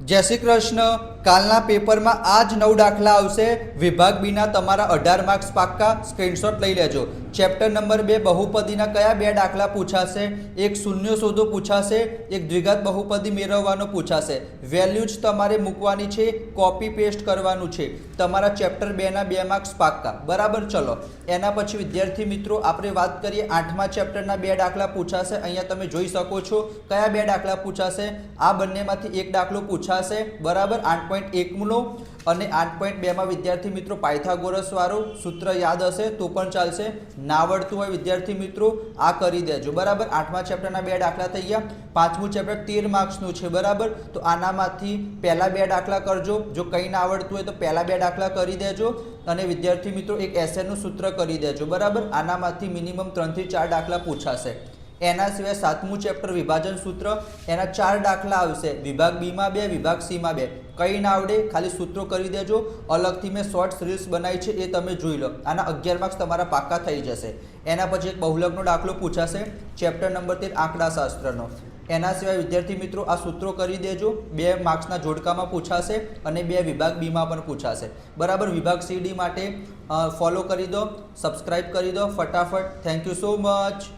जय श्री कृष्ण। कालना पेपर में आज 9 दाखला आवशे। विभाग बी ना तमारा 18 मार्क्स पाक्का। स्क्रीनशॉट लई लेजो। चैप्टर नंबर 2 बहुपदीना कया 2 दाखला पूछाशे? एक शून्य शोधो पूछाशे, एक द्विघात बहुपदी मेळववानो पूछाशे। वेल्यूज तमारे मूकवानी छे, कॉपी पेस्ट करवानुं छे। तमारा चैप्टर 2 ना 2 मार्क्स पाक्का। बराबर। चलो एना पछी विद्यार्थी मित्रों आपणे वात करीए 8मा चैप्टरना 2 दाखला पूछाशे। अहींया तमे जोई शको छो कया 2 दाखला पूछाशे। आ बंनेमांथी एक दाखलो पूछाशे। बराबर। 8.1 नो અને 8.2 માં વિદ્યાર્થી મિત્રો પાયથાગોરસ વાળું સૂત્ર યાદ હશે તો પણ ચાલશે। ના આવડતું હોય વિદ્યાર્થી મિત્રો આ કરી દેજો। બરાબર। 8મા ચેપ્ટરના 2 દાખલા થઈ ગયા। 5મું ચેપ્ટર 13 માર્ક્સનું છે। બરાબર। તો આનામાંથી પહેલા 2 દાખલા કરજો। જો કંઈ ના આવડતું હોય તો પહેલા 2 દાખલા કરી દેજો અને વિદ્યાર્થી મિત્રો એક એસેનું સૂત્ર કરી દેજો। બરાબર। આનામાંથી મિનિમમ 3 થી 4 દાખલા પૂછાશે। एना सिवाय 7मुं चैप्टर विभाजन सूत्र एना 4 दाखला आवशे। विभाग बी में 2, विभाग सी में 2। कई ना आवडे खाली सूत्रों करी देजो। अलगथी मैं शॉर्ट्स रील्स बनाई छे ए तमे जोई लो। आना 11 मार्क्स तमारा पाक्का थई जशे। एना पछी एक बहुलकनो दाखलो पूछाशे चैप्टर नंबर 13 आंकड़ाशास्त्रनो। एना सिवाय विद्यार्थी मित्रों आ सूत्रों करी देजो। 2 मार्क्सना जोड़कामां पूछाशे अने 2 विभाग बी में पण पूछाशे। बराबर। विभाग सी डी माटे फॉलो करी दो, सब्सक्राइब करी दो फटाफट। Thank you so much.